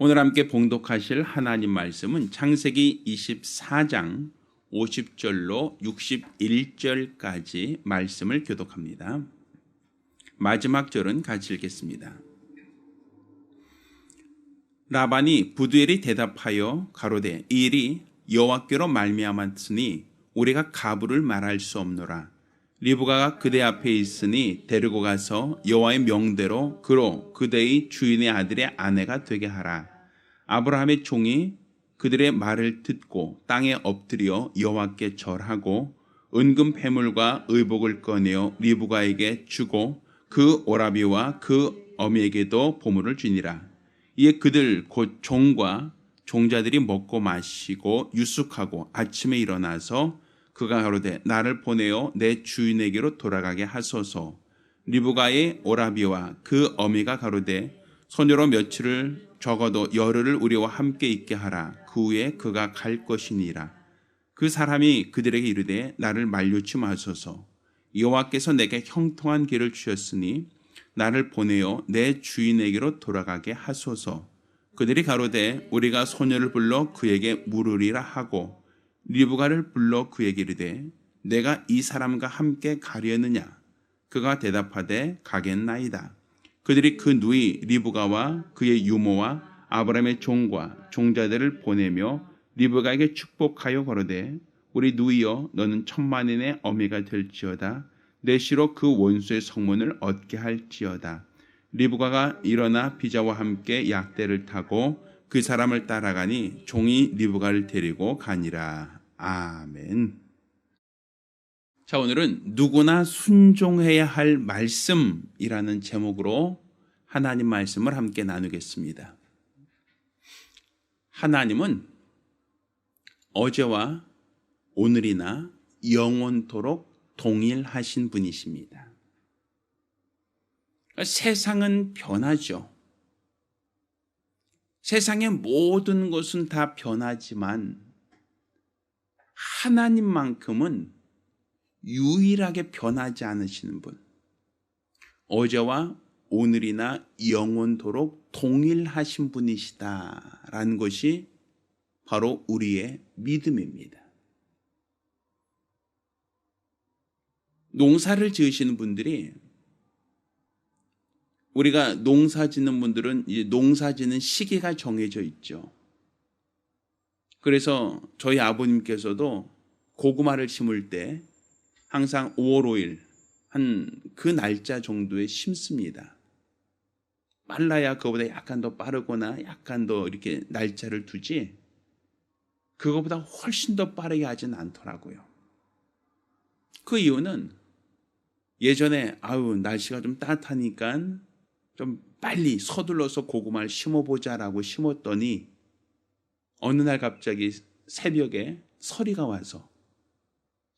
오늘 함께 봉독하실 하나님 말씀은 창세기 24장 50절로 61절까지 말씀을 교독합니다. 마지막 절은 같이 읽겠습니다. 라반이 부두엘이 대답하여 가로되 이 일이 여호와께로 말미암았으니 우리가 가부를 말할 수 없노라. 리브가가 그대 앞에 있으니 데리고 가서 여호와의 명대로 그로 그대의 주인의 아들의 아내가 되게 하라. 아브라함의 종이 그들의 말을 듣고 땅에 엎드려 여호와께 절하고 은금 패물과 의복을 꺼내어 리브가에게 주고 그 오라비와 그 어미에게도 보물을 주니라. 이에 그들 곧 종과 종자들이 먹고 마시고 유숙하고 아침에 일어나서 그가 가로되 나를 보내어 내 주인에게로 돌아가게 하소서. 리브가의 오라비와 그 어미가 가로되 소녀로 며칠을 적어도 열흘을 우리와 함께 있게 하라. 그 후에 그가 갈 것이니라. 그 사람이 그들에게 이르되 나를 만류치 마소서. 여호와께서 내게 형통한 길을 주셨으니 나를 보내어 내 주인에게로 돌아가게 하소서. 그들이 가로되 우리가 소녀를 불러 그에게 물으리라 하고 리브가를 불러 그에게 이르되 내가 이 사람과 함께 가려느냐. 그가 대답하되 가겠나이다. 그들이 그 누이 리브가와 그의 유모와 아브라함의 종과 종자들을 보내며 리브가에게 축복하여 가로되 우리 누이여 너는 천만인의 어미가 될지어다. 내 시로 그 원수의 성문을 얻게 할지어다. 리브가가 일어나 비자와 함께 약대를 타고 그 사람을 따라가니 종이 리브가를 데리고 가니라. 아멘. 자, 오늘은 누구나 순종해야 할 말씀이라는 제목으로 하나님 말씀을 함께 나누겠습니다. 하나님은 어제와 오늘이나 영원토록 동일하신 분이십니다. 세상은 변하죠. 세상의 모든 것은 다 변하지만 하나님만큼은 유일하게 변하지 않으시는 분, 어제와 오늘이나 영원토록 동일하신 분이시다라는 것이 바로 우리의 믿음입니다. 농사를 지으시는 분들이, 우리가 농사 짓는 분들은 이제 농사 짓는 시기가 정해져 있죠. 그래서 저희 아버님께서도 고구마를 심을 때 항상 5월 5일 한 그 날짜 정도에 심습니다. 빨라야 그거보다 약간 더 빠르거나 약간 더 이렇게 날짜를 두지 그거보다 훨씬 더 빠르게 하진 않더라고요. 그 이유는 예전에 날씨가 좀 따뜻하니까 좀 빨리 서둘러서 고구마를 심어보자라고 심었더니 어느 날 갑자기 새벽에 서리가 와서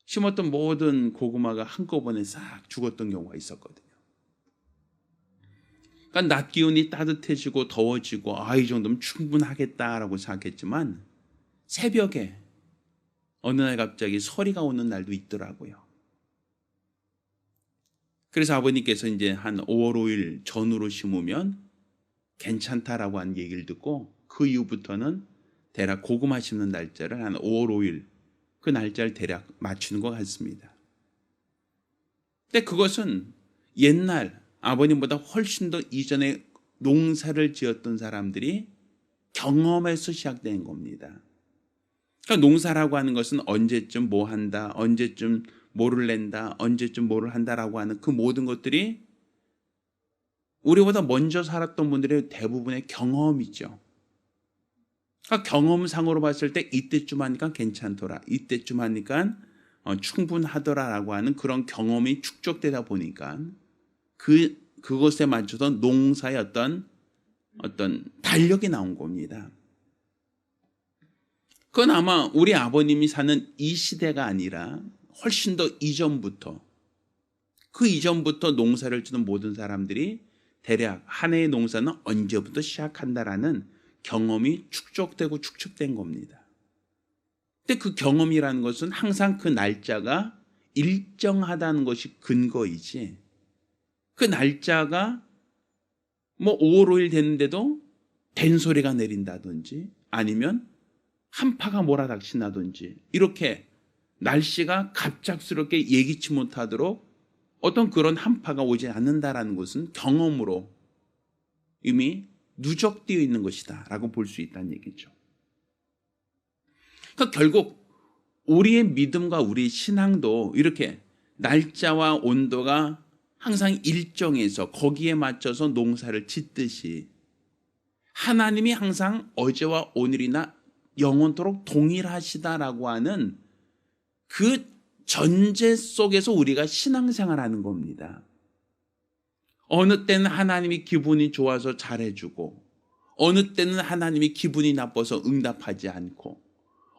심었던 모든 고구마가 한꺼번에 싹 죽었던 경우가 있었거든요. 그러니까 낮 기온이 따뜻해지고 더워지고 이 정도면 충분하겠다라고 생각했지만 새벽에 어느 날 갑자기 서리가 오는 날도 있더라고요. 그래서 아버님께서 이제 한 5월 5일 전후로 심으면 괜찮다라고 한 얘기를 듣고 그 이후부터는 대략 고구마 심는 날짜를 한 5월 5일 그 날짜를 대략 맞추는 것 같습니다. 근데 그것은 옛날 아버님보다 훨씬 더 이전에 농사를 지었던 사람들이 경험에서 시작된 겁니다. 그러니까 농사라고 하는 것은 언제쯤 뭐 한다, 언제쯤 뭐를 낸다, 언제쯤 뭐를 한다라고 하는 그 모든 것들이 우리보다 먼저 살았던 분들의 대부분의 경험이죠. 그러니까 경험상으로 봤을 때 이때쯤 하니까 괜찮더라, 이때쯤 하니까 충분하더라라고 하는 그런 경험이 축적되다 보니까 그것에 맞춰서 농사의 어떤 달력이 나온 겁니다. 그건 아마 우리 아버님이 사는 이 시대가 아니라 훨씬 더 이전부터, 그 이전부터 농사를 짓는 모든 사람들이 대략 한 해의 농사는 언제부터 시작한다라는 경험이 축적되고 축적된 겁니다. 근데 그 경험이라는 것은 항상 그 날짜가 일정하다는 것이 근거이지, 그 날짜가 5월 5일 됐는데도 된소리가 내린다든지 아니면 한파가 몰아닥친다든지 이렇게 날씨가 갑작스럽게 예기치 못하도록 어떤 그런 한파가 오지 않는다라는 것은 경험으로 이미 누적되어 있는 것이다 라고 볼 수 있다는 얘기죠. 그러니까 결국 우리의 믿음과 우리의 신앙도 이렇게 날짜와 온도가 항상 일정해서 거기에 맞춰서 농사를 짓듯이 하나님이 항상 어제와 오늘이나 영원토록 동일하시다라고 하는 그 전제 속에서 우리가 신앙생활하는 겁니다. 어느 때는 하나님이 기분이 좋아서 잘해주고 어느 때는 하나님이 기분이 나빠서 응답하지 않고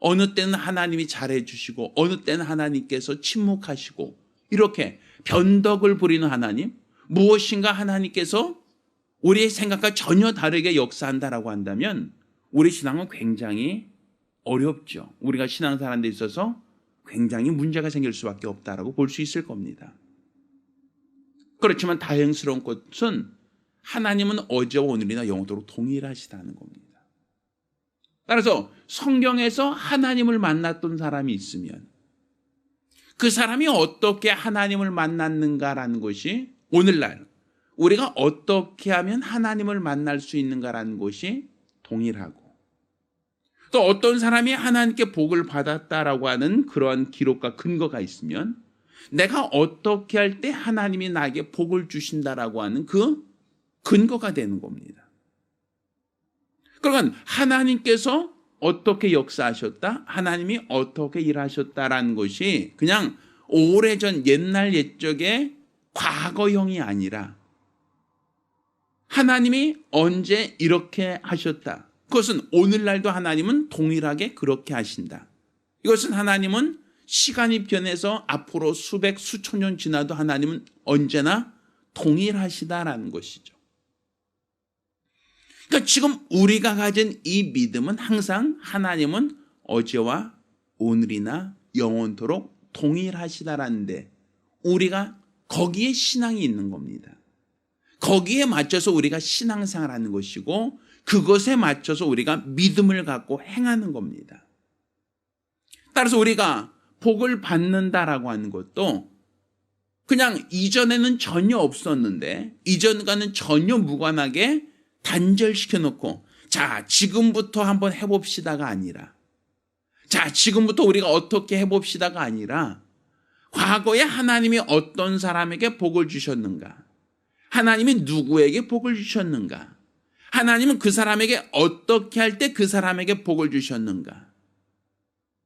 어느 때는 하나님이 잘해주시고 어느 때는 하나님께서 침묵하시고 이렇게 변덕을 부리는 하나님, 무엇인가 하나님께서 우리의 생각과 전혀 다르게 역사한다라고 한다면 우리 신앙은 굉장히 어렵죠. 우리가 신앙생활하는 데 있어서 굉장히 문제가 생길 수밖에 없다라고 볼 수 있을 겁니다. 그렇지만 다행스러운 것은 하나님은 어제와 오늘이나 영원토록 동일하시다는 겁니다. 따라서 성경에서 하나님을 만났던 사람이 있으면 그 사람이 어떻게 하나님을 만났는가라는 것이 오늘날 우리가 어떻게 하면 하나님을 만날 수 있는가라는 것이 동일하고 또 어떤 사람이 하나님께 복을 받았다라고 하는 그러한 기록과 근거가 있으면 내가 어떻게 할 때 하나님이 나에게 복을 주신다라고 하는 그 근거가 되는 겁니다. 그러니까 하나님께서 어떻게 역사하셨다? 하나님이 어떻게 일하셨다라는 것이 그냥 오래전 옛날 옛적의 과거형이 아니라 하나님이 언제 이렇게 하셨다. 그것은 오늘날도 하나님은 동일하게 그렇게 하신다. 이것은 하나님은 시간이 변해서 앞으로 수백 수천 년 지나도 하나님은 언제나 동일하시다라는 것이죠. 그러니까 지금 우리가 가진 이 믿음은 항상 하나님은 어제와 오늘이나 영원토록 동일하시다라는데 우리가 거기에 신앙이 있는 겁니다. 거기에 맞춰서 우리가 신앙생활하는 것이고 그것에 맞춰서 우리가 믿음을 갖고 행하는 겁니다. 따라서 우리가 복을 받는다라고 하는 것도 그냥 이전에는 전혀 없었는데 이전과는 전혀 무관하게 단절시켜 놓고 자 지금부터 한번 해봅시다가 아니라 자 지금부터 우리가 어떻게 해봅시다가 아니라 과거에 하나님이 어떤 사람에게 복을 주셨는가, 하나님이 누구에게 복을 주셨는가, 하나님은 그 사람에게 어떻게 할 때 그 사람에게 복을 주셨는가,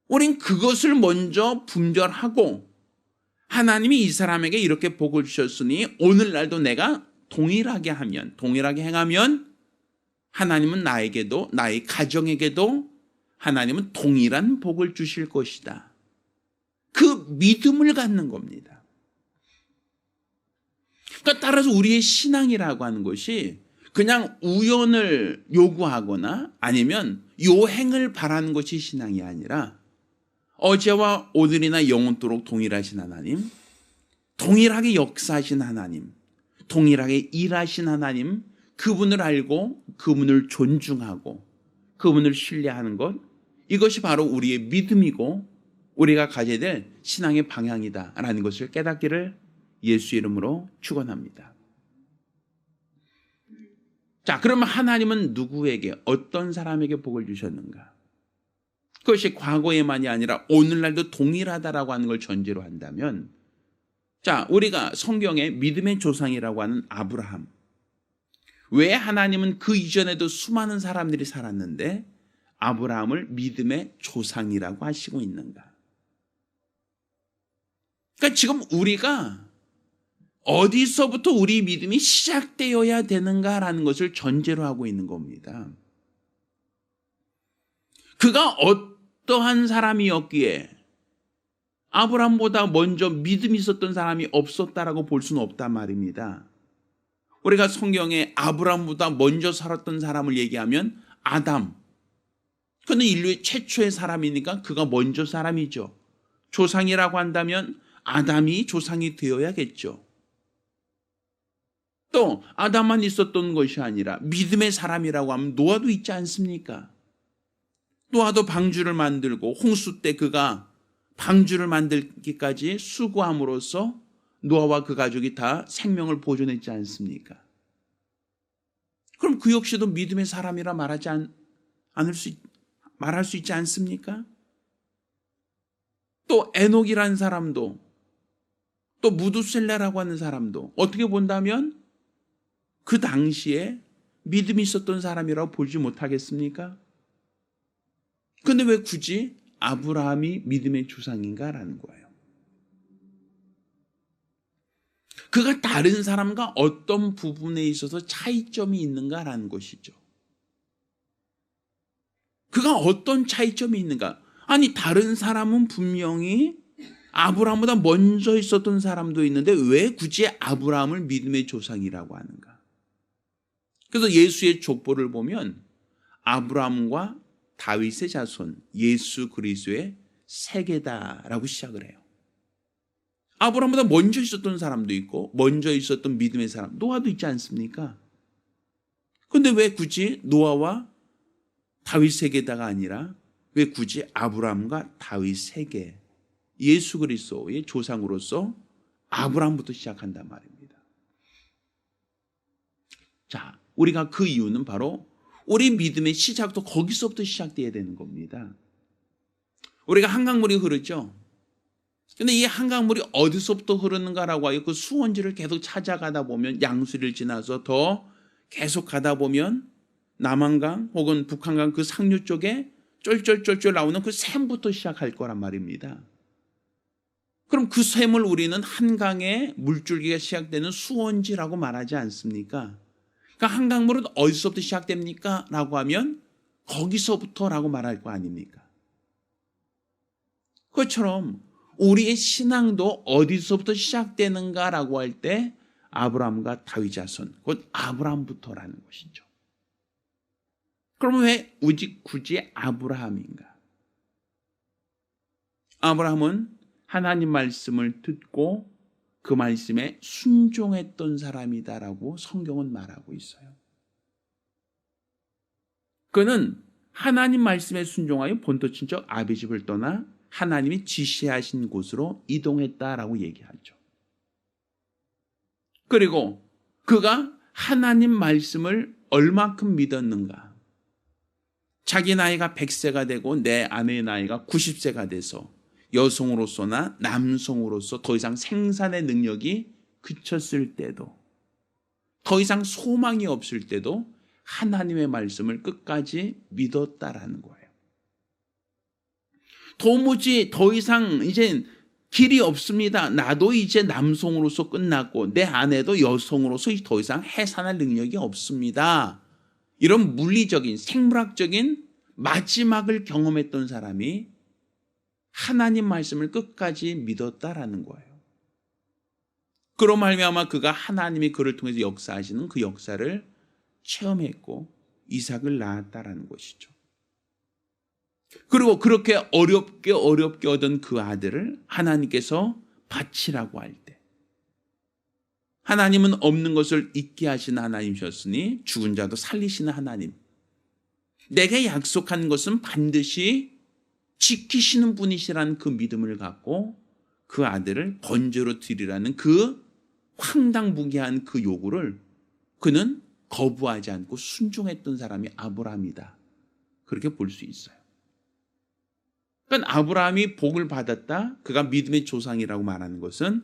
우린 그것을 먼저 분별하고 하나님이 이 사람에게 이렇게 복을 주셨으니 오늘날도 내가 동일하게 행하면 하나님은 나에게도 나의 가정에게도 하나님은 동일한 복을 주실 것이다. 그 믿음을 갖는 겁니다. 그러니까 따라서 우리의 신앙이라고 하는 것이 그냥 우연을 요구하거나 아니면 요행을 바라는 것이 신앙이 아니라 어제와 오늘이나 영원토록 동일하신 하나님, 동일하게 역사하신 하나님, 동일하게 일하신 하나님, 그분을 알고 그분을 존중하고 그분을 신뢰하는 것, 이것이 바로 우리의 믿음이고 우리가 가져야 될 신앙의 방향이다라는 것을 깨닫기를 예수 이름으로 축원합니다. 자, 그러면 하나님은 누구에게 어떤 사람에게 복을 주셨는가? 그것이 과거에만이 아니라 오늘날도 동일하다라고 하는 걸 전제로 한다면 자, 우리가 성경에 믿음의 조상이라고 하는 아브라함, 왜 하나님은 그 이전에도 수많은 사람들이 살았는데 아브라함을 믿음의 조상이라고 하시고 있는가? 그러니까 지금 우리가 어디서부터 우리 믿음이 시작되어야 되는가라는 것을 전제로 하고 있는 겁니다. 그가 어떠한 사람이었기에 아브라함보다 먼저 믿음이 있었던 사람이 없었다라고 볼 수는 없단 말입니다. 우리가 성경에 아브라함보다 먼저 살았던 사람을 얘기하면 아담, 그는 인류의 최초의 사람이니까 그가 먼저 사람이죠. 조상이라고 한다면 아담이 조상이 되어야겠죠. 또 아담만 있었던 것이 아니라 믿음의 사람이라고 하면 노아도 있지 않습니까? 노아도 방주를 만들고 홍수 때 그가 방주를 만들기까지 수고함으로써 노아와 그 가족이 다 생명을 보존했지 않습니까? 그럼 그 역시도 믿음의 사람이라 말할 수 있지 않습니까? 또 에녹이라는 사람도, 또 무두셀라라고 하는 사람도 어떻게 본다면 그 당시에 믿음이 있었던 사람이라고 보지 못하겠습니까? 근데 왜 굳이 아브라함이 믿음의 조상인가라는 거예요. 그가 다른 사람과 어떤 부분에 있어서 차이점이 있는가라는 것이죠. 그가 어떤 차이점이 있는가? 아니, 다른 사람은 분명히 아브라함보다 먼저 있었던 사람도 있는데 왜 굳이 아브라함을 믿음의 조상이라고 하는가? 그래서 예수의 족보를 보면 아브라함과 다윗의 자손, 예수 그리스도의 세계다라고 시작을 해요. 아브라함보다 먼저 있었던 사람도 있고 먼저 있었던 믿음의 사람, 노아도 있지 않습니까? 그런데 왜 굳이 노아와 다윗 세계다가 아니라 왜 굳이 아브라함과 다윗 세계, 예수 그리스도의 조상으로서 아브라함부터 시작한단 말입니다. 자, 우리가 그 이유는 바로 우리 믿음의 시작도 거기서부터 시작돼야 되는 겁니다. 우리가 한강물이 흐르죠. 근데 이 한강물이 어디서부터 흐르는가라고 하여 그 수원지를 계속 찾아가다 보면 양수리를 지나서 더 계속 가다 보면 남한강 혹은 북한강 그 상류 쪽에 쫄쫄쫄쫄 나오는 그 샘부터 시작할 거란 말입니다. 그럼 그 샘을 우리는 한강의 물줄기가 시작되는 수원지라고 말하지 않습니까? 그러니까 한강물은 어디서부터 시작됩니까? 라고 하면 거기서부터라고 말할 거 아닙니까? 그것처럼 우리의 신앙도 어디서부터 시작되는가라고 할 때 아브라함과 다윗 자손, 곧 아브라함부터라는 것이죠. 그러면 왜 굳이 아브라함인가? 아브라함은 하나님 말씀을 듣고 그 말씀에 순종했던 사람이다라고 성경은 말하고 있어요. 그는 하나님 말씀에 순종하여 본토 친척 아비 집을 떠나 하나님이 지시하신 곳으로 이동했다라고 얘기하죠. 그리고 그가 하나님 말씀을 얼마큼 믿었는가? 자기 나이가 100세가 되고 내 아내의 나이가 90세가 돼서 여성으로서나 남성으로서 더 이상 생산의 능력이 그쳤을 때도, 더 이상 소망이 없을 때도 하나님의 말씀을 끝까지 믿었다라는 거예요. 도무지 더 이상 이제 길이 없습니다. 나도 이제 남성으로서 끝났고 내 아내도 여성으로서 더 이상 해산할 능력이 없습니다. 이런 물리적인 생물학적인 마지막을 경험했던 사람이 하나님 말씀을 끝까지 믿었다라는 거예요. 그로 말미암아 그가 하나님이 그를 통해서 역사하시는 그 역사를 체험했고 이삭을 낳았다라는 것이죠. 그리고 그렇게 어렵게 얻은 그 아들을 하나님께서 바치라고 할 때, 하나님은 없는 것을 있게 하시는 하나님이셨으니 죽은 자도 살리시는 하나님, 내게 약속한 것은 반드시 지키시는 분이시라는 그 믿음을 갖고 그 아들을 번제로 드리라는 그 황당무계한 그 요구를 그는 거부하지 않고 순종했던 사람이 아브라함이다. 그렇게 볼 수 있어요. 그러니까 아브라함이 복을 받았다, 그가 믿음의 조상이라고 말하는 것은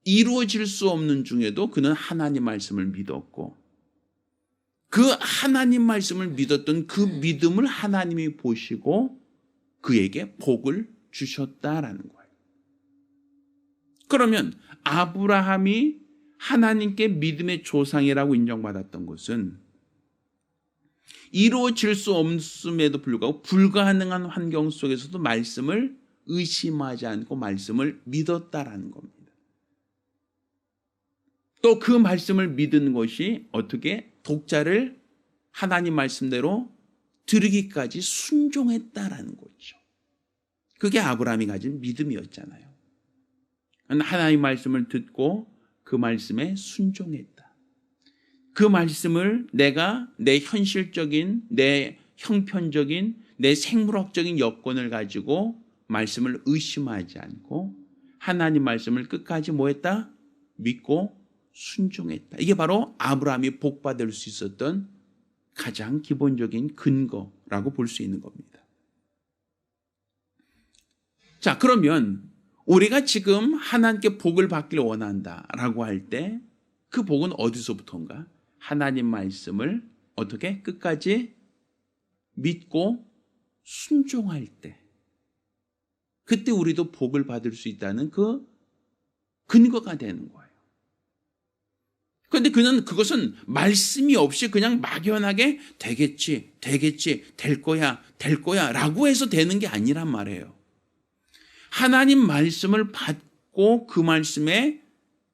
이루어질 수 없는 중에도 그는 하나님 말씀을 믿었고 그 하나님 말씀을 믿었던 그 믿음을 하나님이 보시고 그에게 복을 주셨다라는 거예요. 그러면 아브라함이 하나님께 믿음의 조상이라고 인정받았던 것은 이루어질 수 없음에도 불구하고 불가능한 환경 속에서도 말씀을 의심하지 않고 말씀을 믿었다라는 겁니다. 또 그 말씀을 믿은 것이 어떻게 독자를 하나님 말씀대로 들으기까지 순종했다라는 거죠. 그게 아브라함이 가진 믿음이었잖아요. 하나님 말씀을 듣고 그 말씀에 순종했다. 그 말씀을 내가 내 현실적인, 내 형편적인, 내 생물학적인 여건을 가지고 말씀을 의심하지 않고 하나님 말씀을 끝까지 뭐했다? 믿고 순종했다. 이게 바로 아브라함이 복받을 수 있었던 가장 기본적인 근거라고 볼 수 있는 겁니다. 자, 그러면 우리가 지금 하나님께 복을 받기를 원한다라고 할 때 그 복은 어디서부터인가? 하나님 말씀을 어떻게 끝까지 믿고 순종할 때, 그때 우리도 복을 받을 수 있다는 그 근거가 되는 거예요. 그런데 그것은 말씀이 없이 그냥 막연하게 되겠지, 될 거야 라고 해서 되는 게 아니란 말이에요. 하나님 말씀을 받고 그 말씀에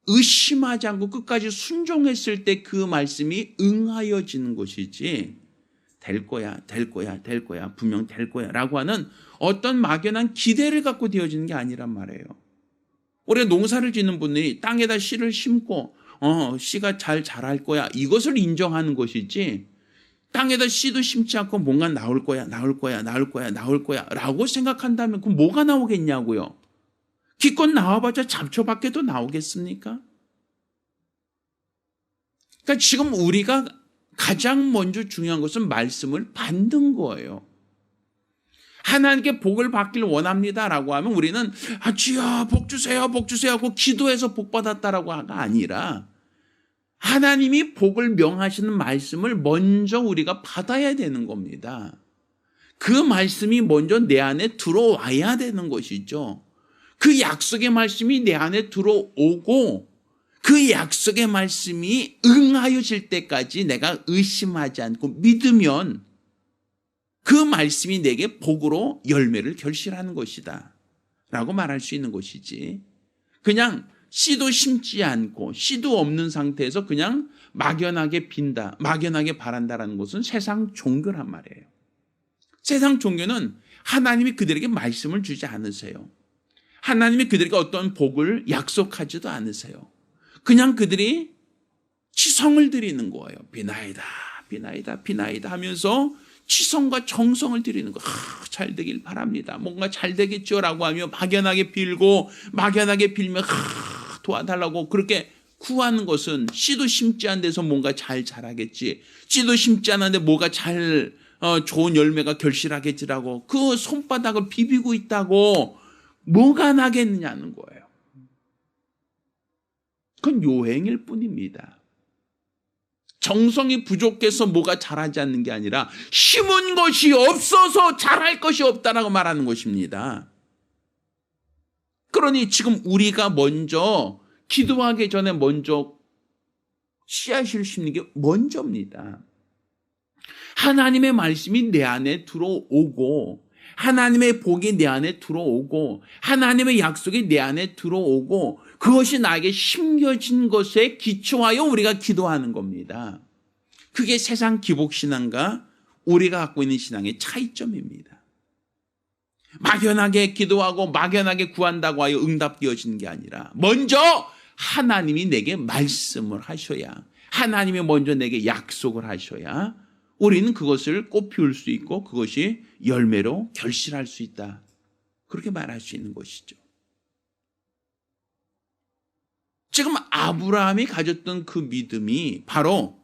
의심하지 않고 끝까지 순종했을 때 그 말씀이 응하여지는 것이지, 될 거야, 분명 될 거야 라고 하는 어떤 막연한 기대를 갖고 되어지는 게 아니란 말이에요. 우리가 농사를 짓는 분들이 땅에다 씨를 심고 씨가 잘 자랄 거야, 이것을 인정하는 것이지, 땅에다 씨도 심지 않고 뭔가 나올 거야 라고 생각한다면 그럼 뭐가 나오겠냐고요. 기껏 나와봤자 잡초밖에도 나오겠습니까? 그러니까 지금 우리가 가장 먼저 중요한 것은 말씀을 받는 거예요. 하나님께 복을 받기를 원합니다라고 하면 우리는 주여 복 주세요 하고 기도해서 복 받았다라고가 아니라 하나님이 복을 명하시는 말씀을 먼저 우리가 받아야 되는 겁니다. 그 말씀이 먼저 내 안에 들어와야 되는 것이죠. 그 약속의 말씀이 내 안에 들어오고 그 약속의 말씀이 응하여질 때까지 내가 의심하지 않고 믿으면 그 말씀이 내게 복으로 열매를 결실하는 것이다 라고 말할 수 있는 것이지, 그냥 씨도 심지 않고 씨도 없는 상태에서 그냥 막연하게 빈다, 막연하게 바란다라는 것은 세상 종교란 말이에요. 세상 종교는 하나님이 그들에게 말씀을 주지 않으세요. 하나님이 그들에게 어떤 복을 약속하지도 않으세요. 그냥 그들이 치성을 드리는 거예요. 비나이다 하면서 치성과 정성을 드리는 거. 잘 되길 바랍니다. 뭔가 잘 되겠죠라고 하며 막연하게 빌고, 막연하게 빌며 도와달라고 그렇게 구하는 것은 씨도 심지 않은 데서 뭔가 잘 자라겠지, 씨도 심지 않은데 뭐가 잘 좋은 열매가 결실하겠지라고 그 손바닥을 비비고 있다고 뭐가 나겠느냐는 거예요. 그건 요행일 뿐입니다. 정성이 부족해서 뭐가 자라지 않는 게 아니라 심은 것이 없어서 자랄 것이 없다라고 말하는 것입니다. 그러니 지금 우리가 먼저 기도하기 전에 먼저 씨앗을 심는 게 먼저입니다. 하나님의 말씀이 내 안에 들어오고, 하나님의 복이 내 안에 들어오고, 하나님의 약속이 내 안에 들어오고, 그것이 나에게 심겨진 것에 기초하여 우리가 기도하는 겁니다. 그게 세상 기복신앙과 우리가 갖고 있는 신앙의 차이점입니다. 막연하게 기도하고 막연하게 구한다고 하여 응답되어지는 게 아니라 먼저 하나님이 내게 말씀을 하셔야, 하나님이 먼저 내게 약속을 하셔야 우리는 그것을 꽃피울 수 있고 그것이 열매로 결실할 수 있다, 그렇게 말할 수 있는 것이죠. 지금 아브라함이 가졌던 그 믿음이 바로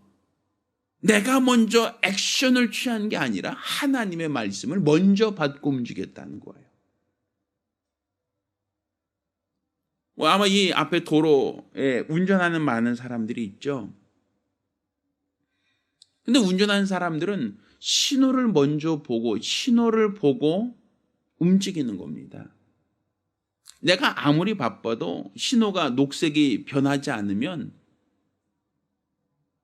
내가 먼저 액션을 취한 게 아니라 하나님의 말씀을 먼저 받고 움직였다는 거예요. 아마 이 앞에 도로에 운전하는 많은 사람들이 있죠. 근데 운전하는 사람들은 신호를 먼저 보고, 신호를 보고 움직이는 겁니다. 내가 아무리 바빠도 신호가 녹색이 변하지 않으면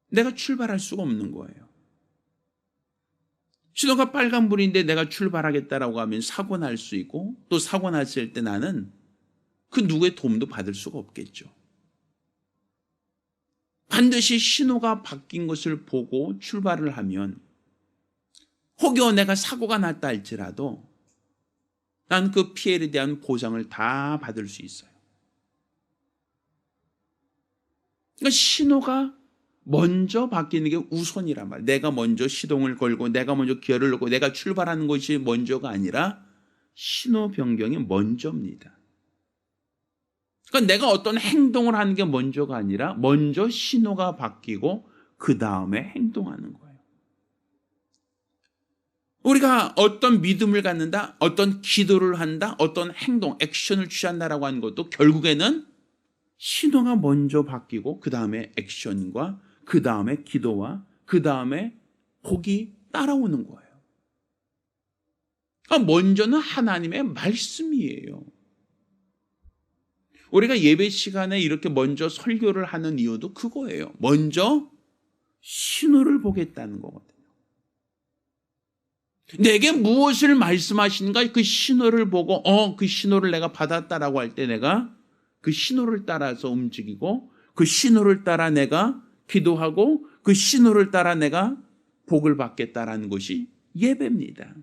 내가 출발할 수가 없는 거예요. 신호가 빨간불인데 내가 출발하겠다라고 하면 사고 날 수 있고, 또 사고 났을 때 나는 그 누구의 도움도 받을 수가 없겠죠. 반드시 신호가 바뀐 것을 보고 출발을 하면 혹여 내가 사고가 났다 할지라도 난 그 피해에 대한 보상을 다 받을 수 있어요. 그러니까 신호가 먼저 바뀌는 게 우선이란 말이에요. 내가 먼저 시동을 걸고 내가 먼저 기어를 넣고 내가 출발하는 것이 먼저가 아니라 신호 변경이 먼저입니다. 그러니까 내가 어떤 행동을 하는 게 먼저가 아니라 먼저 신호가 바뀌고 그 다음에 행동하는 거예요. 우리가 어떤 믿음을 갖는다, 어떤 기도를 한다, 어떤 행동, 액션을 취한다라고 하는 것도 결국에는 신호가 먼저 바뀌고 그 다음에 액션과 그 다음에 기도와 그 다음에 복이 따라오는 거예요. 그러니까 먼저는 하나님의 말씀이에요. 우리가 예배 시간에 이렇게 먼저 설교를 하는 이유도 그거예요. 먼저 신호를 보겠다는 거거든요. 내게 무엇을 말씀하시는가 그 신호를 보고 그 신호를 내가 받았다라고 할 때 내가 그 신호를 따라서 움직이고 그 신호를 따라 내가 기도하고 그 신호를 따라 내가 복을 받겠다라는 것이 예배입니다.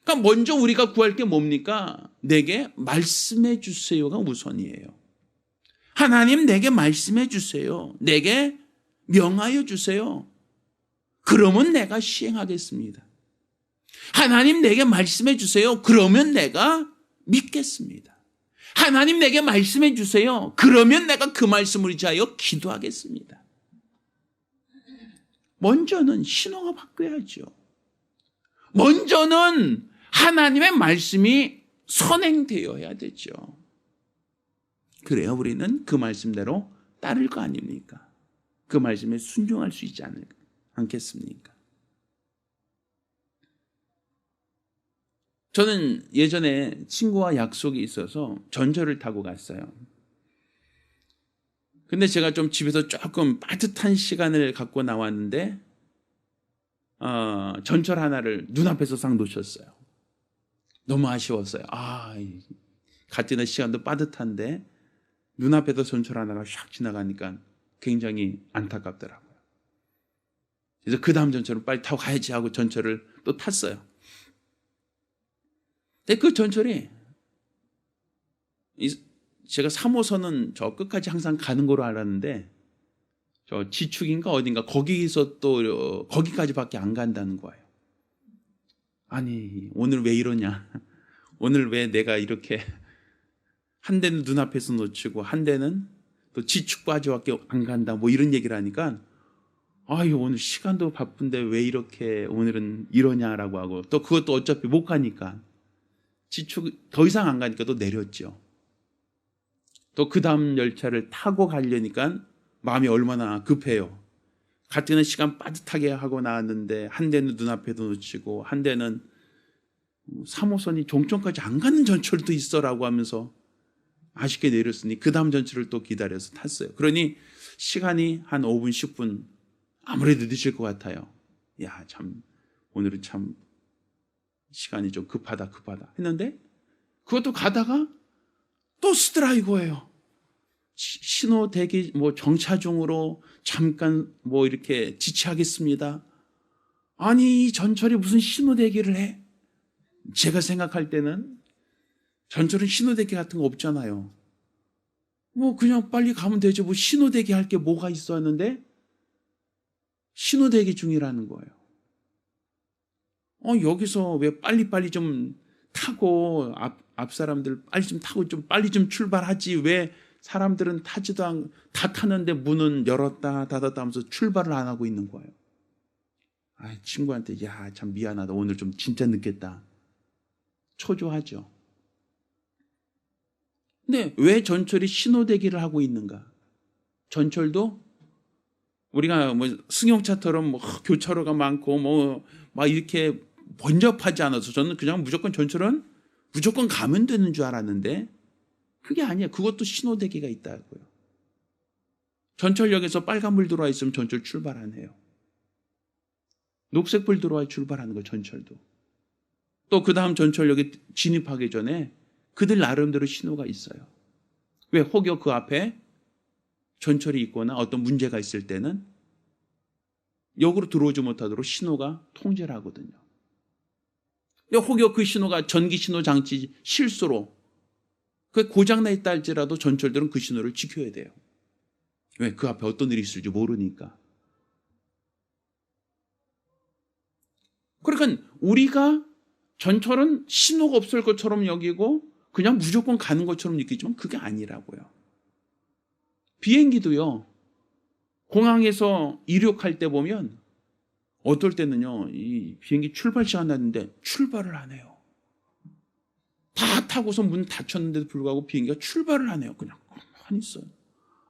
그러니까 먼저 우리가 구할 게 뭡니까? 내게 말씀해 주세요가 우선이에요. 하나님 내게 말씀해 주세요. 내게 명하여 주세요. 그러면 내가 시행하겠습니다. 하나님 내게 말씀해 주세요. 그러면 내가 믿겠습니다. 하나님 내게 말씀해 주세요. 그러면 내가 그 말씀을 위하여 기도하겠습니다. 먼저는 신호가 바뀌어야죠. 먼저는 하나님의 말씀이 선행되어야 되죠. 그래야 우리는 그 말씀대로 따를 거 아닙니까? 그 말씀에 순종할 수 있지 않겠습니까? 저는 예전에 친구와 약속이 있어서 전철을 타고 갔어요. 근데 제가 좀 집에서 조금 빠듯한 시간을 갖고 나왔는데 전철 하나를 눈앞에서 싹 놓쳤어요. 너무 아쉬웠어요. 같은 시간도 빠듯한데 눈앞에서 전철 하나가 샥 지나가니까 굉장히 안타깝더라고요. 그래서 그 다음 전철은 빨리 타고 가야지 하고 전철을 또 탔어요. 근데 그 전철이 제가 3호선은 저 끝까지 항상 가는 거로 알았는데 저 지축인가 어딘가 거기서 또 거기까지밖에 안 간다는 거예요. 아니 오늘 왜 이러냐. 오늘 왜 내가 이렇게 한 대는 눈앞에서 놓치고 한 대는 또 지축까지밖에 안 간다 뭐 이런 얘기를 하니까 오늘 시간도 바쁜데 왜 이렇게 오늘은 이러냐라고 하고 또 그것도 어차피 못 가니까 지축 더 이상 안 가니까 또 내렸죠. 또 그 다음 열차를 타고 가려니까 마음이 얼마나 급해요. 같은 시간 빠듯하게 하고 나왔는데 한 대는 눈앞에도 놓치고 한 대는 3호선이 종점까지 안 가는 전철도 있어라고 하면서 아쉽게 내렸으니 그 다음 전철을 또 기다려서 탔어요. 그러니 시간이 한 5분 10분 아무래도 늦을 것 같아요. 참 오늘은 참 시간이 좀 급하다 했는데 그것도 가다가 또 스트라이커예요. 신호 대기 정차 중으로 잠깐 이렇게 지체하겠습니다. 아니 이 전철이 무슨 신호 대기를 해? 제가 생각할 때는 전철은 신호 대기 같은 거 없잖아요. 그냥 빨리 가면 되죠. 신호 대기 할 게 뭐가 있었는데 신호 대기 중이라는 거예요. 여기서 왜 빨리빨리 좀 타고 앞 사람들 빨리 좀 타고 좀 빨리 좀 출발하지 왜 사람들은 다 타는데 문은 열었다 닫았다 하면서 출발을 안 하고 있는 거예요. 친구한테 참 미안하다. 오늘 좀 진짜 늦겠다. 초조하죠. 근데 왜 전철이 신호 대기를 하고 있는가? 전철도 우리가 승용차처럼 교차로가 많고 막 이렇게 번잡하지 않아서 저는 그냥 무조건 전철은 무조건 가면 되는 줄 알았는데 그게 아니에요. 그것도 신호 대기가 있다고요. 전철역에서 빨간불 들어와 있으면 전철 출발 안 해요. 녹색불 들어와 출발하는 거예요. 전철도. 또 그 다음 전철역에 진입하기 전에 그들 나름대로 신호가 있어요. 왜? 혹여 그 앞에 전철이 있거나 어떤 문제가 있을 때는 역으로 들어오지 못하도록 신호가 통제를 하거든요. 혹여 그 신호가 전기 신호 장치 실수로 그 고장나 있다 할지라도 전철들은 그 신호를 지켜야 돼요. 왜? 그 앞에 어떤 일이 있을지 모르니까. 그러니까 우리가 전철은 신호가 없을 것처럼 여기고 그냥 무조건 가는 것처럼 느끼지만 그게 아니라고요. 비행기도요. 공항에서 이륙할 때 보면 어떨 때는요. 이 비행기 출발 시간 났는데 출발을 안 해요. 다 타고서 문 닫혔는데도 불구하고 비행기가 출발을 안 해요. 그냥 가만히 있어요.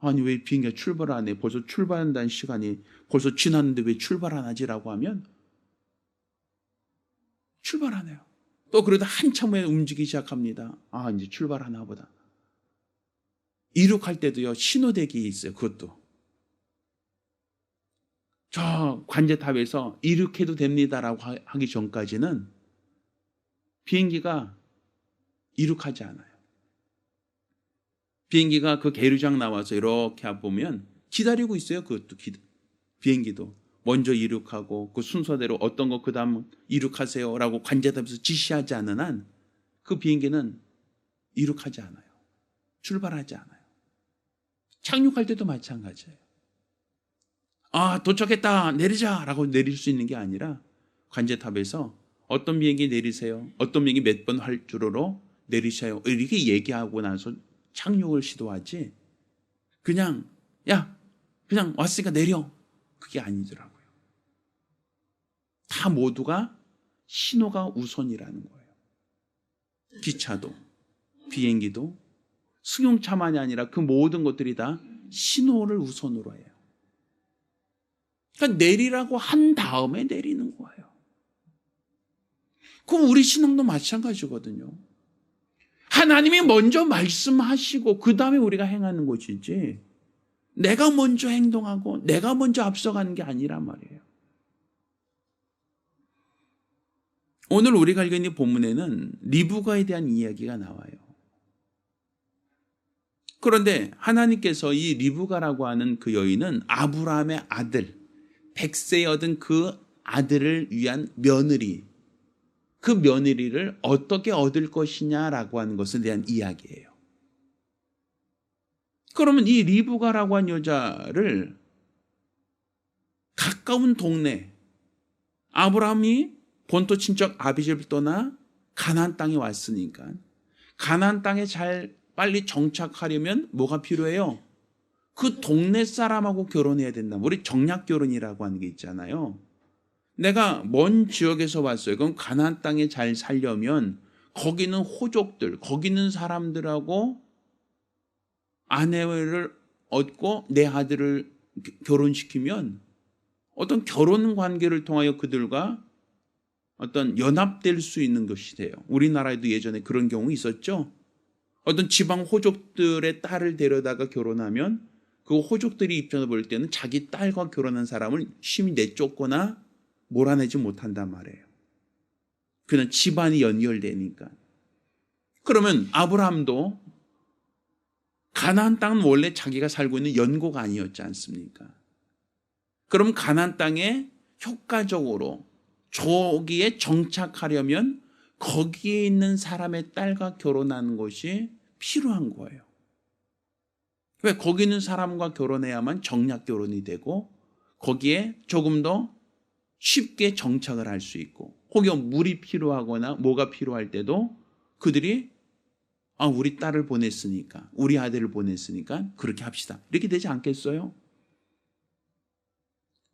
아니 왜 비행기가 출발을 안 해? 벌써 출발한다는 시간이 벌써 지났는데 왜 출발 안 하지라고 하면 출발 안 해요. 또 그러다 한참 후에 움직이기 시작합니다. 아 이제 출발하나 보다. 이륙할 때도요. 신호대기 있어요. 그것도. 저 관제탑에서 이륙해도 됩니다라고 하기 전까지는 비행기가 이륙하지 않아요. 비행기가 그 계류장 나와서 이렇게 보면 기다리고 있어요. 그것도 비행기도 먼저 이륙하고 그 순서대로 어떤 거 그다음 이륙하세요라고 관제탑에서 지시하지 않는 한 그 비행기는 이륙하지 않아요. 출발하지 않아요. 착륙할 때도 마찬가지예요. 아 도착했다 내리자라고 내릴 수 있는 게 아니라 관제탑에서 어떤 비행기 내리세요. 어떤 비행기 몇 번 활주로로 내리세요. 이렇게 얘기하고 나서 착륙을 시도하지 그냥 야 그냥 왔으니까 내려 그게 아니더라고요. 다 모두가 신호가 우선이라는 거예요. 기차도 비행기도 승용차만이 아니라 그 모든 것들이 다 신호를 우선으로 해요. 그러니까 내리라고 한 다음에 내리는 거예요. 그럼 우리 신앙도 마찬가지거든요. 하나님이 먼저 말씀하시고 그 다음에 우리가 행하는 것이지 내가 먼저 행동하고 내가 먼저 앞서가는 게 아니란 말이에요. 오늘 우리가 읽은 이 본문에는 리브가에 대한 이야기가 나와요. 그런데 하나님께서 이 리브가라고 하는 그 여인은 아브라함의 아들, 백세에 얻은 그 아들을 위한 며느리, 그 며느리를 어떻게 얻을 것이냐라고 하는 것에 대한 이야기예요. 그러면 이 리브가라고 한 여자를 가까운 동네, 아브라함이 본토 친척 아비집을 떠나 가나안 땅에 왔으니까 가나안 땅에 잘 빨리 정착하려면 뭐가 필요해요? 그 동네 사람하고 결혼해야 된다. 우리 정략 결혼이라고 하는 게 있잖아요. 내가 먼 지역에서 왔어요. 그럼 가나안 땅에 잘 살려면 거기는 호족들, 거기는 사람들하고 아내를 얻고 내 아들을 결혼시키면 어떤 결혼 관계를 통하여 그들과 어떤 연합될 수 있는 것이 돼요. 우리나라에도 예전에 그런 경우 있었죠. 어떤 지방 호족들의 딸을 데려다가 결혼하면 그 호족들이 입장을 볼 때는 자기 딸과 결혼한 사람을 심히 내쫓거나 몰아내지 못한단 말이에요. 그냥 집안이 연결되니까. 그러면 아브라함도 가나안 땅은 원래 자기가 살고 있는 연고가 아니었지 않습니까? 그럼 가나안 땅에 효과적으로 저기에 정착하려면 거기에 있는 사람의 딸과 결혼하는 것이 필요한 거예요. 왜? 거기 있는 사람과 결혼해야만 정략 결혼이 되고 거기에 조금 더 쉽게 정착을 할 수 있고 혹여 물이 필요하거나 뭐가 필요할 때도 그들이 우리 딸을 보냈으니까 우리 아들을 보냈으니까 그렇게 합시다. 이렇게 되지 않겠어요?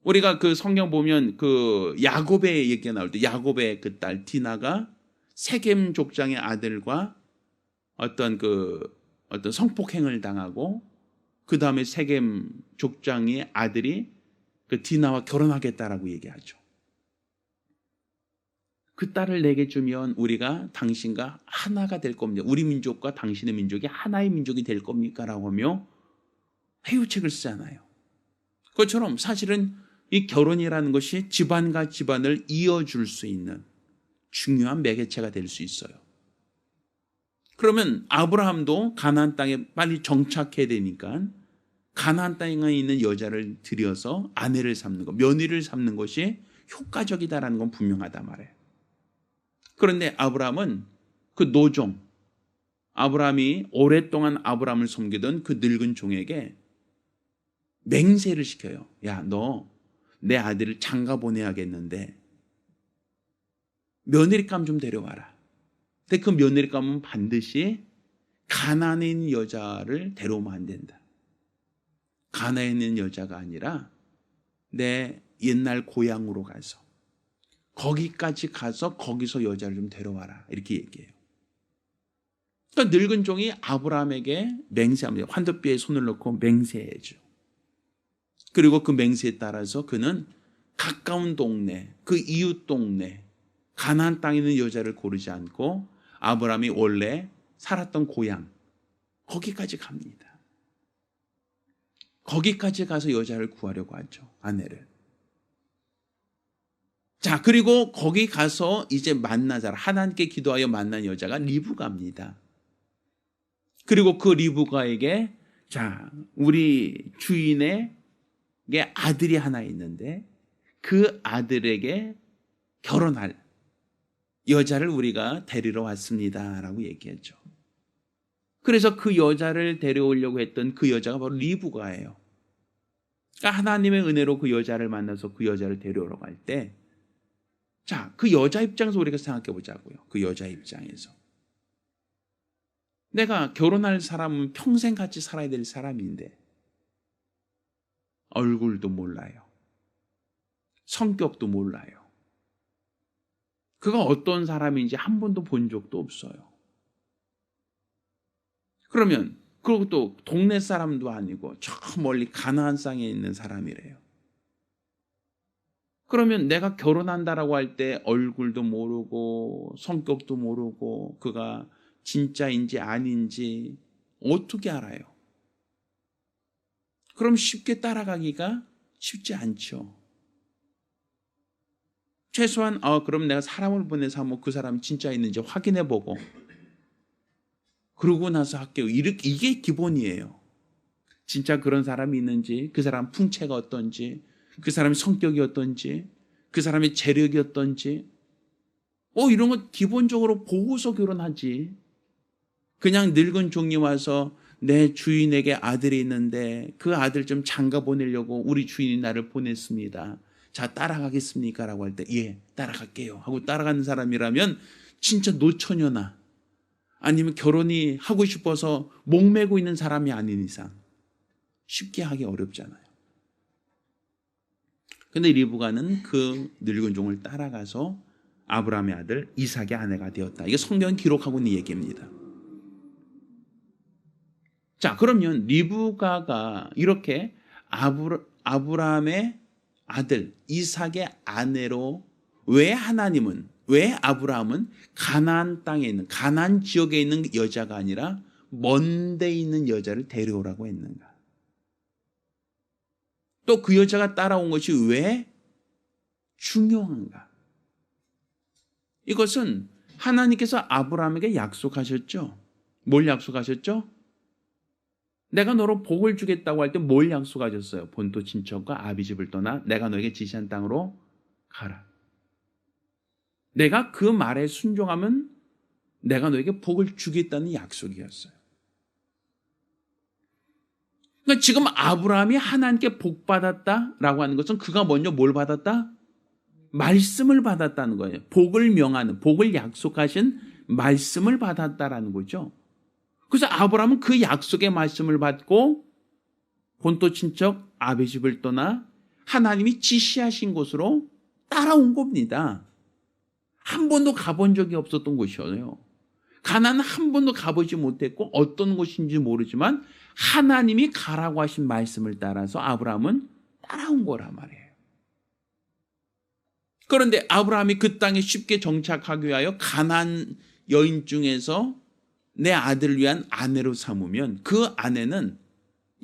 우리가 그 성경 보면 그 야곱의 얘기가 나올 때 야곱의 그 딸 디나가 세겜 족장의 아들과 어떤 성폭행을 당하고 그 다음에 세겜 족장의 아들이 그 디나와 결혼하겠다라고 얘기하죠. 그 딸을 내게 주면 우리가 당신과 하나가 될 겁니다. 우리 민족과 당신의 민족이 하나의 민족이 될 겁니까? 라고 하며 회유책을 쓰잖아요. 그것처럼 사실은 이 결혼이라는 것이 집안과 집안을 이어줄 수 있는 중요한 매개체가 될 수 있어요. 그러면 아브라함도 가나안 땅에 빨리 정착해야 되니까 가나안 땅에 있는 여자를 들여서 아내를 삼는 것, 며느리를 삼는 것이 효과적이다라는 건 분명하단 말이에요. 그런데 아브라함은 그 노종, 아브라함이 오랫동안 아브라함을 섬기던 그 늙은 종에게 맹세를 시켜요. 야, 너 내 아들을 장가 보내야겠는데 며느리감 좀 데려와라. 근데 그 며느리감은 반드시 가나안에 있는 여자를 데려오면 안 된다. 가나안에 있는 여자가 아니라 내 옛날 고향으로 가서 거기까지 가서 거기서 여자를 좀 데려와라. 이렇게 얘기해요. 그러니까 늙은 종이 아브라함에게 맹세합니다. 환도뼈에 손을 넣고 맹세해줘. 그리고 그 맹세에 따라서 그는 가까운 동네, 그 이웃 동네, 가나안 땅에 있는 여자를 고르지 않고 아브라함이 원래 살았던 고향, 거기까지 갑니다. 거기까지 가서 여자를 구하려고 하죠. 아내를. 자, 그리고 거기 가서 이제 만나자. 하나님께 기도하여 만난 여자가 리브가입니다. 그리고 그 리브가에게 자, 우리 주인에게 아들이 하나 있는데 그 아들에게 결혼할 여자를 우리가 데리러 왔습니다. 라고 얘기했죠. 그래서 그 여자를 데려오려고 했던 그 여자가 바로 리브가예요. 그러니까 하나님의 은혜로 그 여자를 만나서 그 여자를 데려오러 갈 때, 자, 그 여자 입장에서 우리가 생각해 보자고요. 그 여자 입장에서. 내가 결혼할 사람은 평생 같이 살아야 될 사람인데 얼굴도 몰라요. 성격도 몰라요. 그가 어떤 사람인지 한 번도 본 적도 없어요. 그러면 그리고 또 동네 사람도 아니고 저 멀리 가나안 땅에 있는 사람이래요. 그러면 내가 결혼한다라고 할 때 얼굴도 모르고 성격도 모르고 그가 진짜인지 아닌지 어떻게 알아요? 그럼 쉽게 따라가기가 쉽지 않죠. 최소한 그럼 내가 사람을 보내서 한번 그 사람이 진짜 있는지 확인해보고 그러고 나서 할게요. 이게 기본이에요. 진짜 그런 사람이 있는지, 그 사람 풍채가 어떤지, 그 사람의 성격이 어떤지, 그 사람의 재력이 어떤지, 이런 거 기본적으로 보고서 결혼하지. 그냥 늙은 종이 와서 내 주인에게 아들이 있는데 그 아들 좀 장가 보내려고 우리 주인이 나를 보냈습니다. 자, 따라가겠습니까? 라고 할 때 예, 따라갈게요 하고 따라가는 사람이라면 진짜 노처녀나 아니면 결혼이 하고 싶어서 목매고 있는 사람이 아닌 이상 쉽게 하기 어렵잖아요. 근데 리브가는 그 늙은 종을 따라가서 아브라함의 아들 이삭의 아내가 되었다. 이게 성경이 기록하고 있는 얘기입니다. 자, 그러면 리브가가 이렇게 아브라함의 아들 이삭의 아내로 왜 아브라함은 가나안 땅에 있는 가나안 지역에 있는 여자가 아니라 먼 데 있는 여자를 데려오라고 했는가? 또 그 여자가 따라온 것이 왜 중요한가? 이것은 하나님께서 아브라함에게 약속하셨죠. 뭘 약속하셨죠? 내가 너로 복을 주겠다고 할 때 뭘 약속하셨어요? 본토 친척과 아비집을 떠나 내가 너에게 지시한 땅으로 가라. 내가 그 말에 순종하면 내가 너에게 복을 주겠다는 약속이었어요. 그러니까 지금 아브라함이 하나님께 복 받았다라고 하는 것은 그가 먼저 뭘 받았다? 말씀을 받았다는 거예요. 복을 명하는, 복을 약속하신 말씀을 받았다라는 거죠. 그래서 아브라함은 그 약속의 말씀을 받고 본토 친척 아비집을 떠나 하나님이 지시하신 곳으로 따라온 겁니다. 한 번도 가본 적이 없었던 곳이에요. 가나안은 한 번도 가보지 못했고 어떤 곳인지 모르지만 하나님이 가라고 하신 말씀을 따라서 아브라함은 따라온 거란 말이에요. 그런데 아브라함이 그 땅에 쉽게 정착하기 위하여 가나안 여인 중에서 내 아들을 위한 아내로 삼으면 그 아내는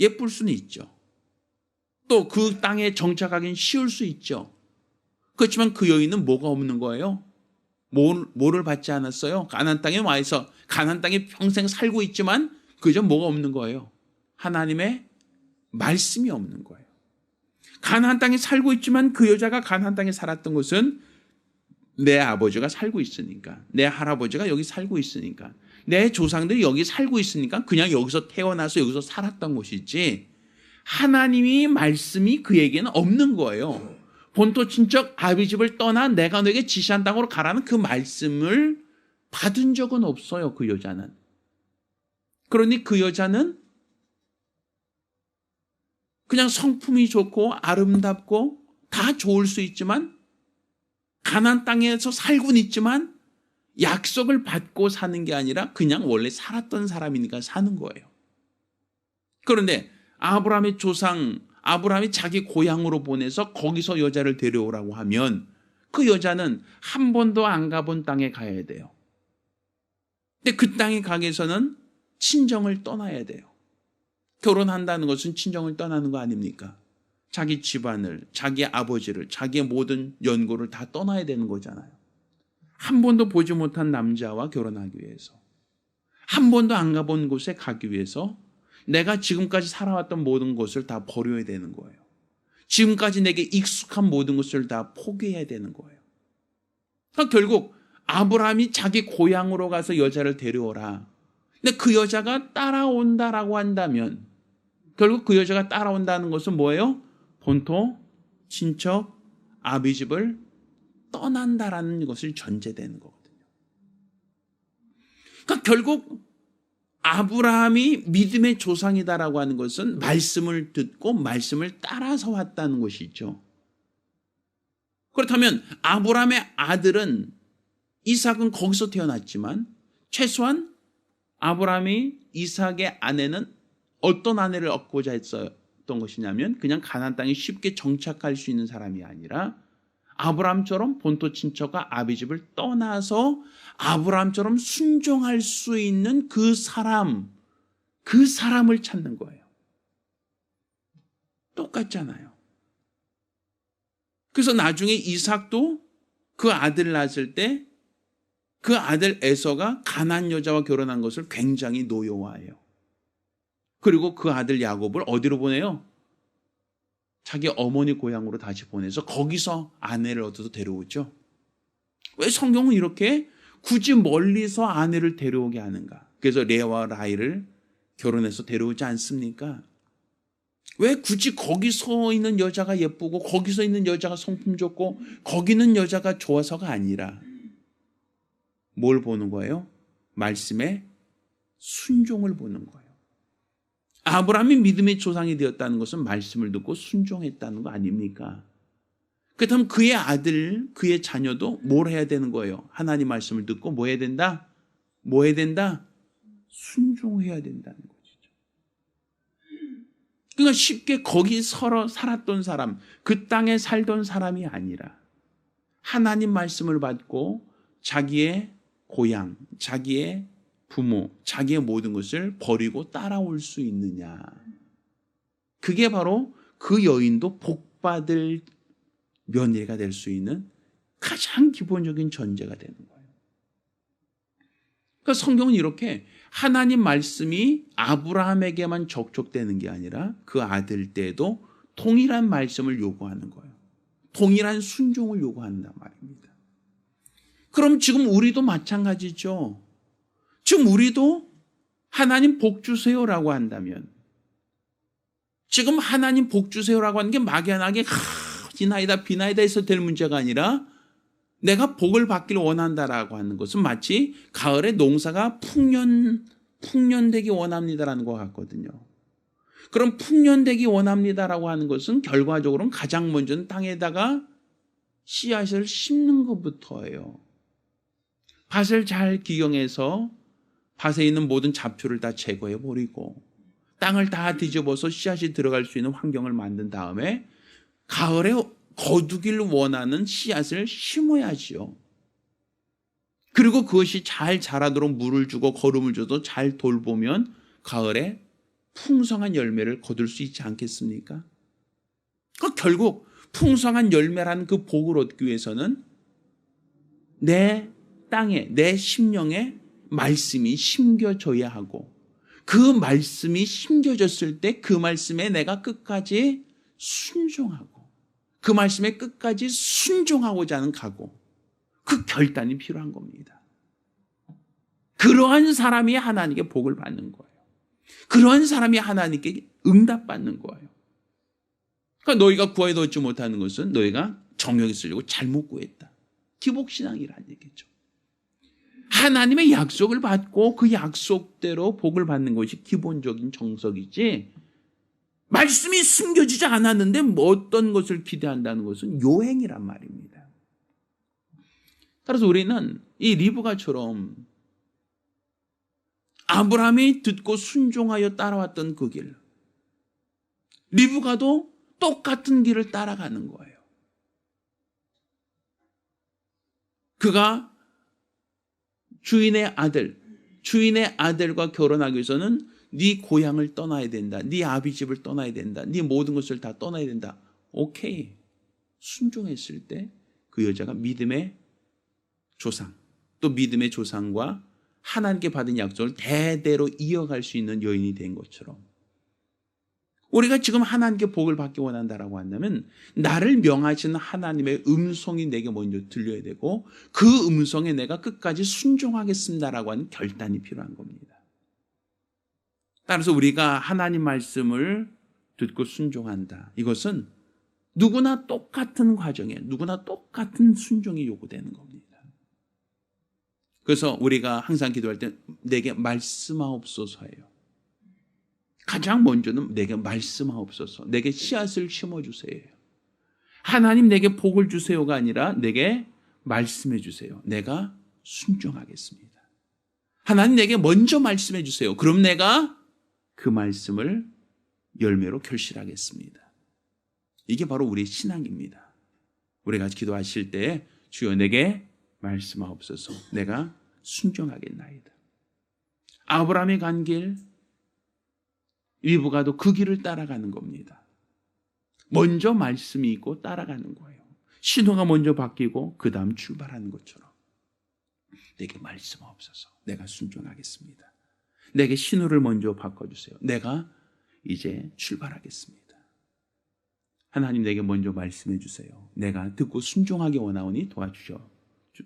예쁠 수는 있죠. 또 그 땅에 정착하기는 쉬울 수 있죠. 그렇지만 그 여인은 뭐가 없는 거예요? 뭐를 받지 않았어요? 가나안 땅에 와 있어. 가나안 땅에 평생 살고 있지만 그저 뭐가 없는 거예요? 하나님의 말씀이 없는 거예요. 가나안 땅에 살고 있지만 그 여자가 가나안 땅에 살았던 것은 내 아버지가 살고 있으니까, 내 할아버지가 여기 살고 있으니까, 내 조상들이 여기 살고 있으니까 그냥 여기서 태어나서 여기서 살았던 곳이지 하나님이 말씀이 그에게는 없는 거예요. 본토 친척 아비집을 떠나 내가 너에게 지시한 땅으로 가라는 그 말씀을 받은 적은 없어요. 그 여자는. 그러니 그 여자는 그냥 성품이 좋고 아름답고 다 좋을 수 있지만 가나안 땅에서 살고는 있지만 약속을 받고 사는 게 아니라 그냥 원래 살았던 사람이니까 사는 거예요. 그런데 아브라함의 조상 아브라함이 자기 고향으로 보내서 거기서 여자를 데려오라고 하면 그 여자는 한 번도 안 가본 땅에 가야 돼요. 근데 그 땅에 가기 위해서는 친정을 떠나야 돼요. 결혼한다는 것은 친정을 떠나는 거 아닙니까? 자기 집안을, 자기 아버지를, 자기의 모든 연고를 다 떠나야 되는 거잖아요. 한 번도 보지 못한 남자와 결혼하기 위해서, 한 번도 안 가본 곳에 가기 위해서 내가 지금까지 살아왔던 모든 것을 다 버려야 되는 거예요. 지금까지 내게 익숙한 모든 것을 다 포기해야 되는 거예요. 그러니까 결국 아브라함이 자기 고향으로 가서 여자를 데려오라. 근데 그 여자가 따라온다라고 한다면 결국 그 여자가 따라온다는 것은 뭐예요? 본토, 친척, 아비집을 떠난다라는 것을 전제되는 거거든요. 그러니까 결국 아브라함이 믿음의 조상이다라고 하는 것은 말씀을 듣고 말씀을 따라서 왔다는 것이죠. 그렇다면 아브라함의 아들은 이삭은 거기서 태어났지만 최소한 아브라함이 이삭의 아내는 어떤 아내를 얻고자 했었던 것이냐면 그냥 가나안 땅에 쉽게 정착할 수 있는 사람이 아니라 아브라함처럼 본토 친척과 아비집을 떠나서 아브라함처럼 순종할 수 있는 그 사람을 찾는 거예요. 똑같잖아요. 그래서 나중에 이삭도 그 아들을 낳았을 때 그 아들 에서가 가나안 여자와 결혼한 것을 굉장히 노여워해요. 그리고 그 아들 야곱을 어디로 보내요? 자기 어머니 고향으로 다시 보내서 거기서 아내를 얻어서 데려오죠. 왜 성경은 이렇게 굳이 멀리서 아내를 데려오게 하는가? 그래서 레아와 라헬을 결혼해서 데려오지 않습니까? 왜 굳이 거기서 있는 여자가 예쁘고 거기서 있는 여자가 성품 좋고 거기 있는 여자가 좋아서가 아니라 뭘 보는 거예요? 말씀의 순종을 보는 거예요. 아브라함이 믿음의 조상이 되었다는 것은 말씀을 듣고 순종했다는 거 아닙니까? 그렇다면 그의 아들, 그의 자녀도 뭘 해야 되는 거예요? 하나님 말씀을 듣고 뭐 해야 된다? 뭐 해야 된다? 순종해야 된다는 것이죠. 그러니까 쉽게 거기 살았던 사람, 그 땅에 살던 사람이 아니라 하나님 말씀을 받고 자기의 고향, 자기의 부모, 자기의 모든 것을 버리고 따라올 수 있느냐. 그게 바로 그 여인도 복받을 며느리가 될 수 있는 가장 기본적인 전제가 되는 거예요. 그러니까 성경은 이렇게 하나님 말씀이 아브라함에게만 적촉되는 게 아니라 그 아들 때에도 동일한 말씀을 요구하는 거예요. 동일한 순종을 요구한단 말입니다. 그럼 지금 우리도 마찬가지죠. 지금 우리도 하나님 복 주세요라고 한다면 지금 하나님 복 주세요라고 하는 게 막연하게 이나이다 비나이다 해서 될 문제가 아니라 내가 복을 받기를 원한다라고 하는 것은 마치 가을에 농사가 풍년되기 원합니다라는 것 같거든요. 그럼 풍년되기 원합니다라고 하는 것은 결과적으로는 가장 먼저는 땅에다가 씨앗을 심는 것부터예요. 밭을 잘 기경해서 밭에 있는 모든 잡초를 다 제거해 버리고 땅을 다 뒤집어서 씨앗이 들어갈 수 있는 환경을 만든 다음에 가을에 거두길 원하는 씨앗을 심어야지요. 그리고 그것이 잘 자라도록 물을 주고 거름을 줘도 잘 돌보면 가을에 풍성한 열매를 거둘 수 있지 않겠습니까? 결국 풍성한 열매라는 그 복을 얻기 위해서는 내 땅에, 내 심령에 말씀이 심겨져야 하고 그 말씀이 심겨졌을 때 그 말씀에 내가 끝까지 순종하고 그 말씀에 끝까지 순종하고자 하는 각오, 그 결단이 필요한 겁니다. 그러한 사람이 하나님께 복을 받는 거예요. 그런 사람이 하나님께 응답받는 거예요. 그러니까 너희가 구하여도 얻지 못하는 것은 너희가 정욕에 쓰려고 잘못 구했다. 기복신앙이라는 얘기죠. 하나님의 약속을 받고 그 약속대로 복을 받는 것이 기본적인 정석이지, 말씀이 숨겨지지 않았는데 뭐 어떤 것을 기대한다는 것은 요행이란 말입니다. 따라서 우리는 이 리브가처럼 아브라함이 듣고 순종하여 따라왔던 그 길, 리브가도 똑같은 길을 따라가는 거예요. 그가 주인의 아들과 결혼하기 위해서는 네 고향을 떠나야 된다. 네 아비 집을 떠나야 된다. 네 모든 것을 다 떠나야 된다. 오케이. 순종했을 때 그 여자가 믿음의 조상, 또 믿음의 조상과 하나님께 받은 약속을 대대로 이어갈 수 있는 여인이 된 것처럼, 우리가 지금 하나님께 복을 받기 원한다라고 한다면 나를 명하시는 하나님의 음성이 내게 먼저 들려야 되고, 그 음성에 내가 끝까지 순종하겠습니다라고 하는 결단이 필요한 겁니다. 따라서 우리가 하나님 말씀을 듣고 순종한다. 이것은 누구나 똑같은 과정에 누구나 똑같은 순종이 요구되는 겁니다. 그래서 우리가 항상 기도할 때 내게 말씀하옵소서예요. 가장 먼저는 내게 말씀하옵소서, 내게 씨앗을 심어주세요. 하나님 내게 복을 주세요가 아니라 내게 말씀해 주세요. 내가 순종하겠습니다. 하나님 내게 먼저 말씀해 주세요. 그럼 내가 그 말씀을 열매로 결실하겠습니다. 이게 바로 우리의 신앙입니다. 우리가 기도하실 때 주여 내게 말씀하옵소서, 내가 순종하겠나이다. 아브라함이 간 길, 리브가도 그 길을 따라가는 겁니다. 먼저 말씀이 있고 따라가는 거예요. 신호가 먼저 바뀌고 그 다음 출발하는 것처럼 내게 말씀하옵소서, 내가 순종하겠습니다. 내게 신호를 먼저 바꿔주세요. 내가 이제 출발하겠습니다. 하나님 내게 먼저 말씀해 주세요. 내가 듣고 순종하기 원하오니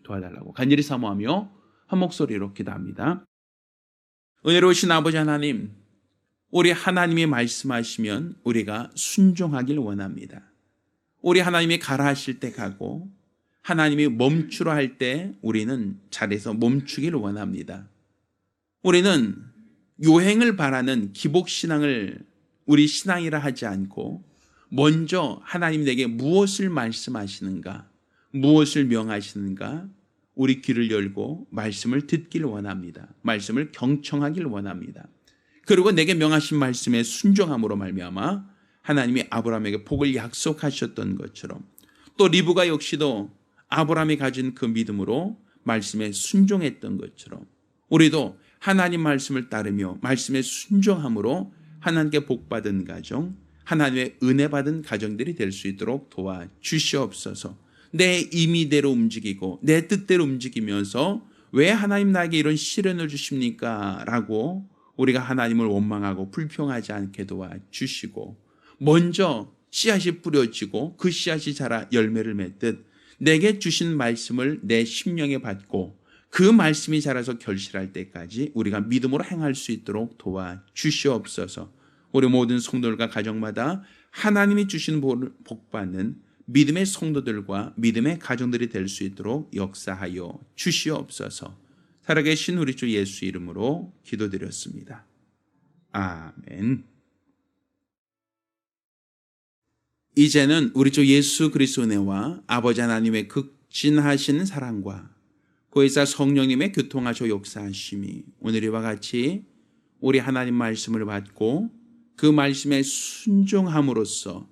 도와달라고 간절히 사모하며 한 목소리로 기도합니다. 은혜로우신 아버지 하나님, 우리 하나님이 말씀하시면 우리가 순종하길 원합니다. 우리 하나님이 가라 하실 때 가고, 하나님이 멈추라 할 때 우리는 자리에서 멈추길 원합니다. 우리는 요행을 바라는 기복신앙을 우리 신앙이라 하지 않고, 먼저 하나님 내게 무엇을 말씀하시는가, 무엇을 명하시는가, 우리 귀를 열고 말씀을 듣길 원합니다. 말씀을 경청하길 원합니다. 그리고 내게 명하신 말씀에 순종함으로 말미암아 하나님이 아브라함에게 복을 약속하셨던 것처럼, 또 리브가 역시도 아브라함이 가진 그 믿음으로 말씀에 순종했던 것처럼, 우리도 하나님 말씀을 따르며 말씀에 순종함으로 하나님께 복받은 가정, 하나님의 은혜 받은 가정들이 될 수 있도록 도와주시옵소서. 내 임의대로 움직이고 내 뜻대로 움직이면서 왜 하나님 나에게 이런 시련을 주십니까? 라고 우리가 하나님을 원망하고 불평하지 않게 도와주시고, 먼저 씨앗이 뿌려지고 그 씨앗이 자라 열매를 맺듯 내게 주신 말씀을 내 심령에 받고 그 말씀이 자라서 결실할 때까지 우리가 믿음으로 행할 수 있도록 도와주시옵소서. 우리 모든 성도들과 가정마다 하나님이 주신 복받는 믿음의 성도들과 믿음의 가정들이 될 수 있도록 역사하여 주시옵소서. 살아계신 우리 주 예수 이름으로 기도드렸습니다. 아멘. 이제는 우리 주 예수 그리스도의 은혜와 아버지 하나님의 극진하신 사랑과 고이사 성령님의 교통하셔 역사하심이 오늘 이와 같이 우리 하나님 말씀을 받고 그 말씀에 순종함으로써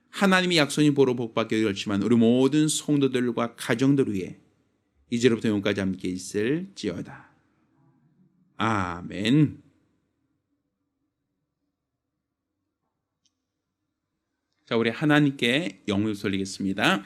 하나님이 약속이 보러 복받게 되었지만 우리 모든 성도들과 가정들 위해 이제로부터 영원까지 함께 있을지어다. 아멘. 자, 우리 하나님께 영광을 돌리겠습니다.